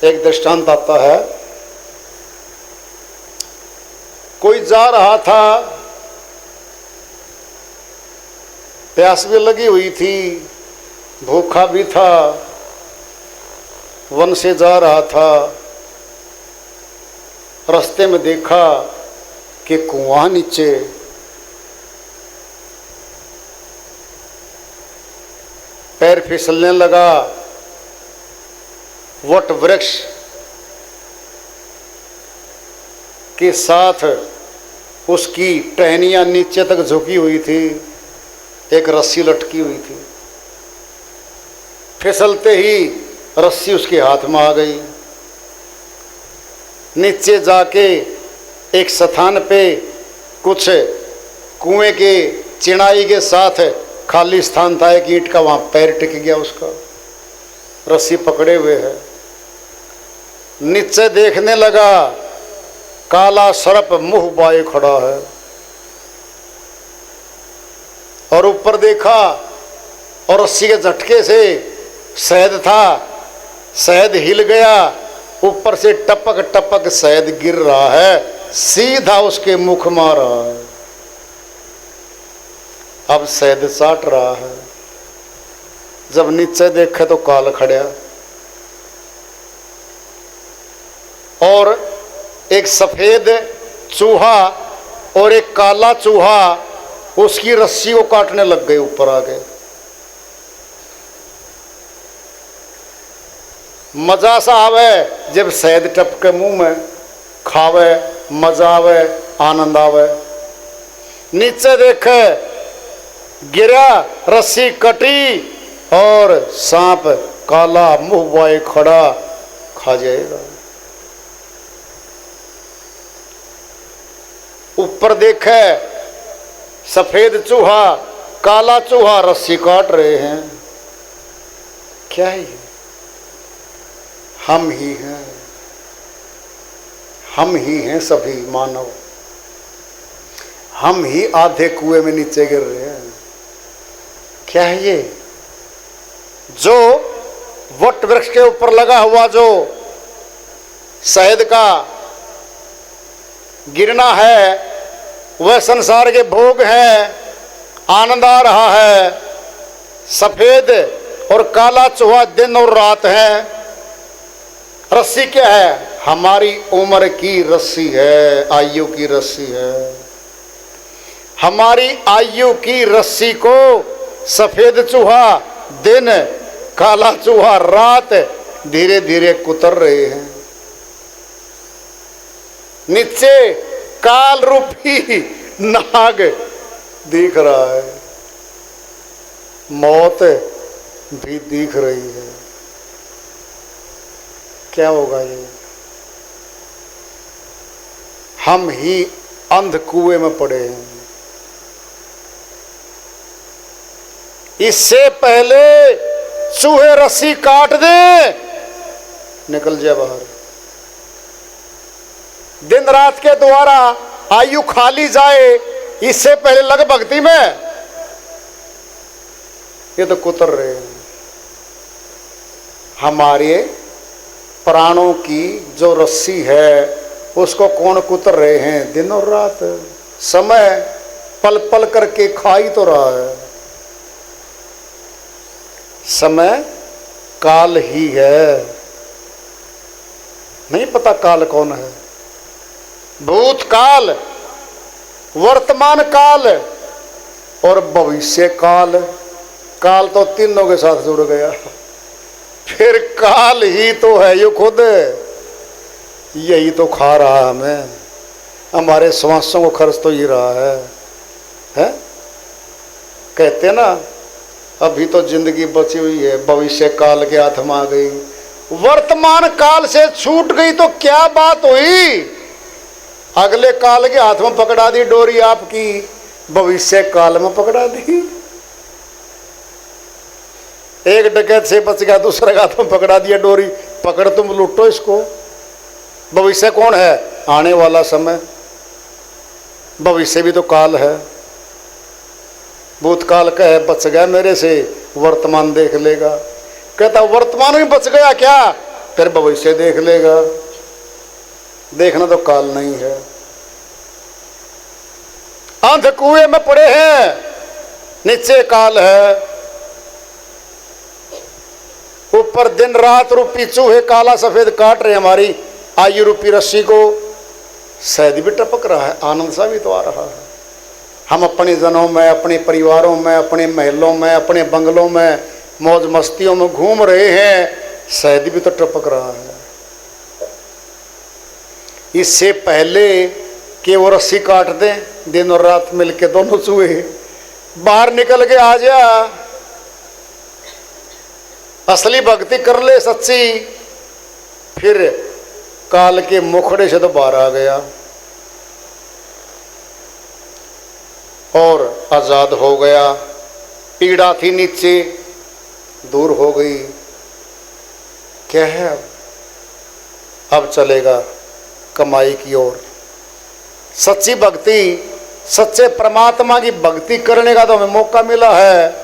एक दृष्टांत आता है, कोई जा रहा था, प्यास भी लगी हुई थी, भूखा भी था, वन से जा रहा था। रास्ते में देखा कि कुआं नीचे पैर फिसलने लगा। वट वृक्ष के साथ उसकी टहनियां नीचे तक झुकी हुई थी, एक रस्सी लटकी हुई थी। फिसलते ही रस्सी उसके हाथ में आ गई। नीचे जाके एक स्थान पे कुछ कुएं के चिनाई के साथ खाली स्थान था, एक ईंट का, वहां पैर टिक गया उसका, रस्सी पकड़े हुए है। नीचे देखने लगा, काला सर्प मुंह बाए खड़ा है। और ऊपर देखा और रस्सी के झटके से शहद था, शहद हिल गया, ऊपर से टपक टपक शहद गिर रहा है, सीधा उसके मुख में आ रहा है। अब शहद चाट रहा है। जब नीचे देखे तो काल खड़ा और एक सफेद चूहा और एक काला चूहा उसकी रस्सी को काटने लग गए, ऊपर आ गए। मजा सा आवे जब शहद टपके मुंह में, खावे, मजा आवे, आनंद आवे। नीचे देखे, गिरा, रस्सी कटी और सांप काला मुंह बाए खड़ा, खा जाएगा। ऊपर देखे, सफेद चूहा, काला चूहा रस्सी काट रहे हैं। क्या है ये? हम ही हैं, हम ही हैं सभी मानव। हम ही आधे कुएं में नीचे गिर रहे हैं। क्या है ये? जो वट वृक्ष के ऊपर लगा हुआ जो शहद का गिरना है, वह संसार के भोग है, आनंद आ रहा है। सफेद और काला चूहा दिन और रात है। रस्सी क्या है? हमारी उम्र की रस्सी है, आयु की रस्सी है। हमारी आयु की रस्सी को सफेद चूहा दिन, काला चूहा रात धीरे धीरे कुतर रहे हैं। नीचे काल रूपी नाग दिख रहा है, मौत भी दिख रही है। क्या होगा ये? हम ही अंध कुएं में पड़े हैं। इससे पहले चूहे रस्सी काट दे, निकल जाए बाहर। दिन रात के द्वारा आयु खाली जाए, इससे पहले लग भक्ति में। ये तो कुतर रहे हैं। हमारे प्राणों की जो रस्सी है उसको कौन कुतर रहे हैं? दिन और रात। समय पल पल करके खा ही तो रहा है। समय काल ही है। नहीं पता काल कौन है? भूतकाल, वर्तमान काल और भविष्य काल। काल तो तीनों के साथ जुड़ गया। फिर काल ही तो है ये खुद, यही तो खा रहा है हमें। हमारे श्वासों को खर्च तो ही रहा है? कहते ना, अभी तो जिंदगी बची हुई है, भविष्य काल के हाथ में आ गई। वर्तमान काल से छूट गई तो क्या बात हुई? अगले काल के हाथ में पकड़ा दी डोरी आपकी, भविष्य काल में पकड़ा दी। एक डकैत से बच गया, दूसरे हाथ में पकड़ा दिया डोरी, पकड़ तुम लूटो इसको। भविष्य कौन है? आने वाला समय। भविष्य भी तो काल है। भूतकाल का है, बच गया मेरे से, वर्तमान देख लेगा। कहता वर्तमान भी बच गया क्या? फिर भविष्य देख लेगा। देखना तो काल नहीं है। अंध कुएं में पड़े हैं, नीचे काल है, ऊपर दिन रात रूपी चूहे काला सफेद काट रहे हमारी आयु रूपी रस्सी को। शहद भी टपक रहा है, आनंद सा भी तो आ रहा है। हम अपने जनों में, अपने परिवारों में, अपने महलों में, अपने बंगलों में मौज मस्तियों में घूम रहे हैं, शहद भी तो टपक रहा है। इससे पहले कि वो रस्सी काट दें, दिन और रात मिलके दोनों चूहे बाहर निकल के आ जा, असली भक्ति कर ले सच्ची, फिर काल के मुखड़े से तो बाहर आ गया और आजाद हो गया। पीड़ा थी नीचे, दूर हो गई। क्या है अब चलेगा कमाई की ओर। सच्ची भक्ति, सच्चे परमात्मा की भक्ति करने का तो हमें मौका मिला है।